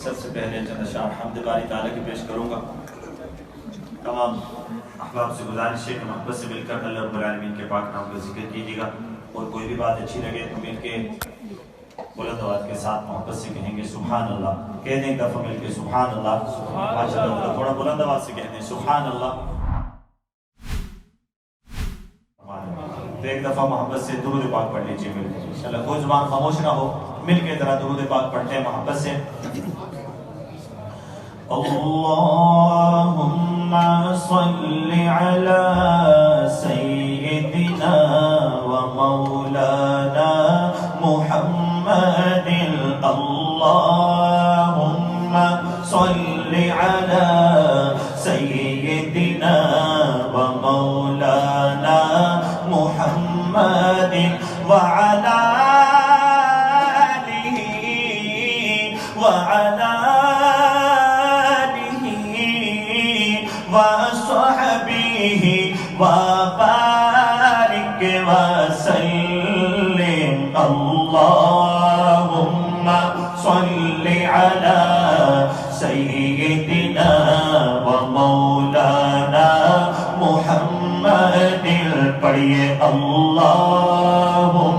سب سے پہلے چند اشعار حمد باری تعالیٰ کی پیش کروں گا۔ تمام احباب سے گزارش ہے کہ محبت سے مل کر اللہ رب العالمین کے پاک نام کا ذکر کیجیے گا، اور کوئی بھی بات اچھی لگے تو مل کے بلند آواز کے ساتھ محبت سے کہیں گے سبحان اللہ۔ کہہ دیں ایک دفعہ مل کے سبحان اللہ، تھوڑا بلند آواز سے کہہ دیں سبحان اللہ۔ تو ایک دفعہ محبت سے درود پاک پڑھ لیجیے مل کے، انشاءاللہ کوئی زبان خاموش نہ ہو، مل کے ذرا درود پاک پڑھتے ہیں محبت سے۔ اللہم صل علی سیدنا و مولانا محمد، اللہم صل علی سیدنا و مولانا محمد وعلى آله وعلى آله وصحبه وبارك وسلم، اللهم صل على سيدنا ومولانا محمد، پڑھیے اللہم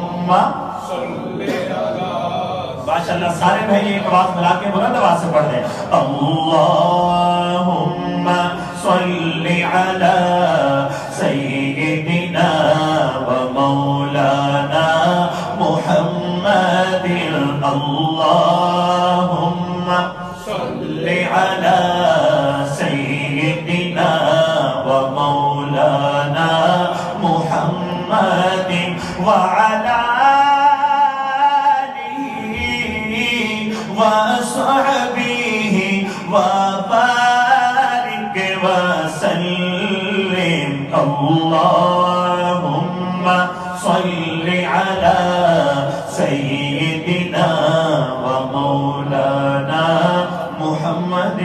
ماشاءاللہ سارے بھائی ایک آواز ملا کے بلند آواز سے پڑھ دیں، اللہم صل علی سیدنا و مولانا محمد، اللہم صل علی سیدنا و مولانا محمد وعلى آله وصحبه وبارك وسلم، اللهم صل على سيدنا ومولانا محمد۔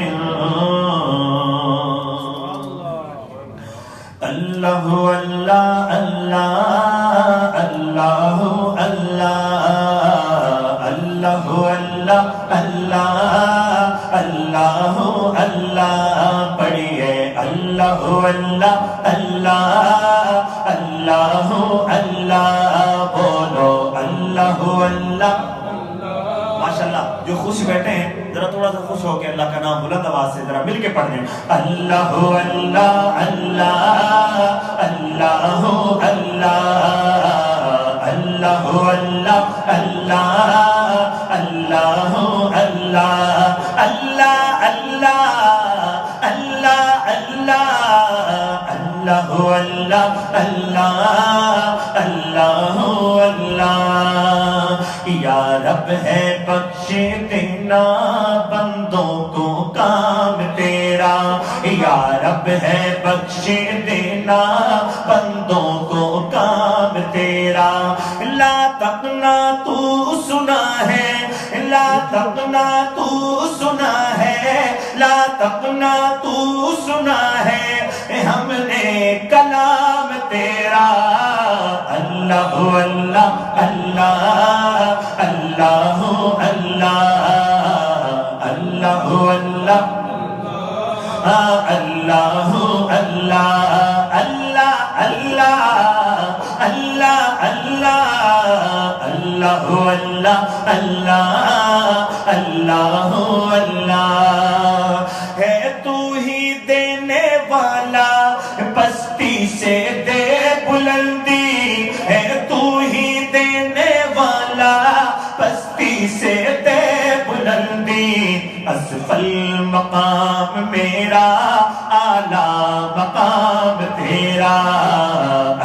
اللہ اللہ اللہ اللہ اللہ اللہ اللہ اللہ اللہ پڑھیے اللہ اللہ اللہ اللہ اللہ بولو اللہ اللہ۔ ماشاءاللہ جو خوش بیٹھے ہیں ذرا تھوڑا سا خوش ہو کے اللہ کا نام بلند آواز سے ذرا مل کے پڑھ دیں، اللہ اللہ اللہ اللہ اللہ اللہ اللہ اللہ اللہ اللہ اللہ اللہ اللہ اللہ اللہ اللہ اللہ۔ یا رب ہے بخش دینا بندوں کو کام تیرا، یا رب ہے بخش دینا بندوں کو کام تیرا، لا تقنا تو سنا ہے، لا تقنا تو سنا ہے، لا تقنا تو سنا ہے ہم نے کلام تیرا، اللہ اللہ اللہ اللہ اللہ اللہ اللہ اللہ اللہ اللہ اللہ اللہ اللہ اللہ اللہ اللہ ہے تو ہی دینے والا، پستی سے دے بلندی، ہے تو ہی دینے والا، پستی سے دے بلندی، اسفل مقام میرا اعلیٰ مقام تیرا،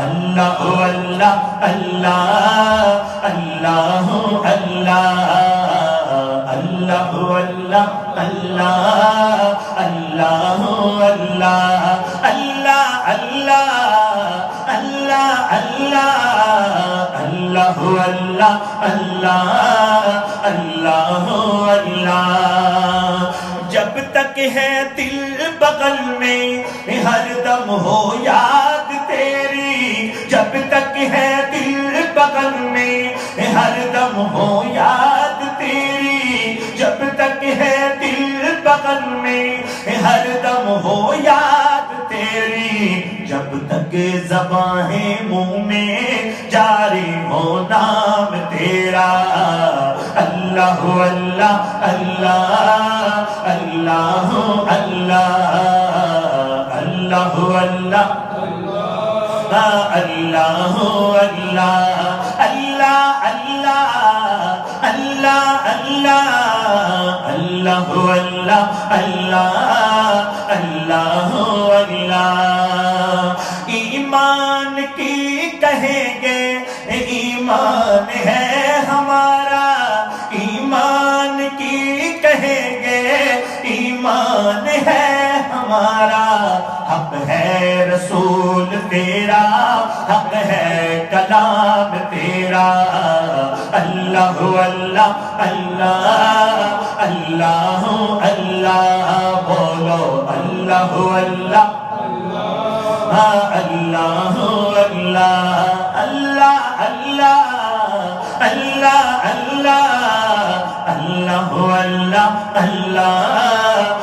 اللہ اللہ اللہ اللہ اللہ اللہ اللہ اللہ اللہ اللہ اللہ اللہ اللہ اللہ اللہ اللہ۔ جب تک ہے دل بغل میں ہر دم ہو یاد تیری، جب تک ہے دل بغل میں ہر دم ہو یاد تیری، جب تک ہے دل بغل میں ہر دم ہو یاد تیری، جب تک زباں ہے منہ میں جاری ہو نام تیرا۔ اللہ اللہ اللہ اللہ اللہ اللہ اللہ اللہ اللہ اللہ اللہ اللہ اللہ اللہ اللہ اللہ۔ ایمان کی کہیں گے ایمان ہے ہمارا، ایمان کی کہیں گے ایمان ہے ہمارا، حق ہے رسول تیرا، حق ہے کلام تیرا۔ اللہ اللہ اللہ اللہ اللہ بولو اللہ اللہ اللہ اللہ اللہ اللہ اللہ اللہ اللہ اللہ اللہ